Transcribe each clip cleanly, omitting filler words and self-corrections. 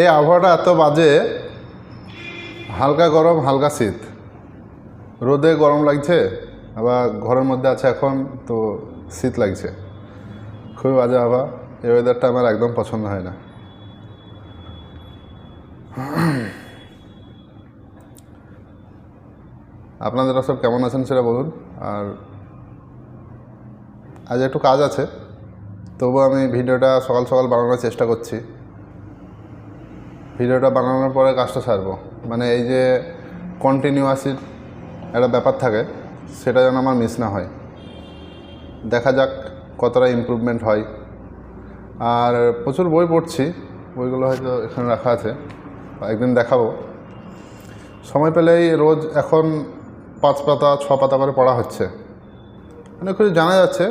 এই আবহাওয়াটা এত বাজে, হালকা গরম হালকা শীত, রোদে গরম লাগছে, আবার ঘরের মধ্যে আছে এখন তো শীত লাগছে, খুবই বাজে আবহাওয়া। এই ওয়েদারটা আমার একদম পছন্দ হয় না। আপনারা সব কেমন আছেন সেটা বলুন। আর আজ একটু কাজ আছে, তবু আমি ভিডিওটা সকাল সকাল বানানোর চেষ্টা করছি। ভিডিওটা বানানোর পরে কাজটা ছাড়বো, মানে এই যে কন্টিনিউয়াসির একটা ব্যাপার থাকে, সেটা যেন আমার মিস না হয়। দেখা যাক কতটা ইমপ্রুভমেন্ট হয়। আর প্রচুর বই পড়ছি, বইগুলো হয়তো এখানে রাখা আছে, একদিন দেখাবো। সময় পেলেই রোজ এখন 5 পাতা 6 পাতা করে পড়া হচ্ছে, অনেক কিছু জানা যাচ্ছে।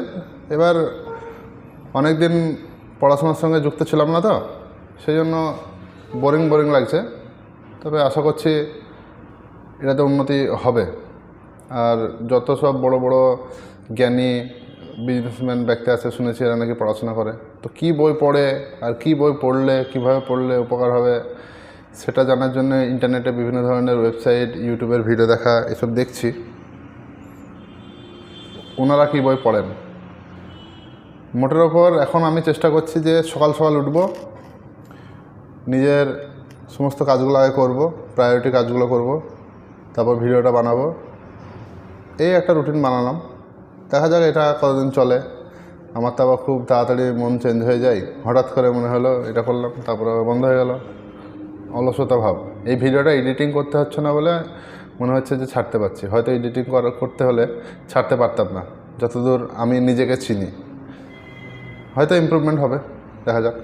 এবার অনেক দিন পড়াশোনার সঙ্গে যুক্ত ছিলাম না, তো সেই জন্য বোরিং লাগছে। তবে আশা করছি এটাতে উন্নতি হবে। আর যত সব বড় বড় জ্ঞানী বিজনেসম্যান ব্যক্তি আছে, শুনেছি এরা নাকি পড়াশোনা করে। তো কী বই পড়ে আর কী বই পড়লে কীভাবে পড়লে উপকার হবে, সেটা জানার জন্য ইন্টারনেটে বিভিন্ন ধরনের ওয়েবসাইট, ইউটিউবের ভিডিও দেখা, এসব দেখছি। ওনারা কী বই পড়েন, মোটের ওপর এখন আমি চেষ্টা করছি যে সকাল সকাল উঠব, নিজের সমস্ত কাজগুলো আগে করবো, প্রায়োরিটি কাজগুলো করব, তারপর ভিডিওটা বানাবো। এই একটা রুটিন বানালাম, দেখা যাক এটা কতদিন চলে। আমার তো আবার খুব তাড়াতাড়ি মন চেঞ্জ হয়ে যায়, হঠাৎ করে মনে হলো এটা করলাম, তারপরে বন্ধ হয়ে গেল, অলসতা ভাব। এই ভিডিওটা এডিটিং করতে হচ্ছে না বলে মনে হচ্ছে যে ছাড়তে পারছি। হয়তো এডিটিং করতে হলে ছাড়তে পারতাম না, যতদূর আমি নিজেকে চিনি। হয়তো ইমপ্রুভমেন্ট হবে, দেখা যাক।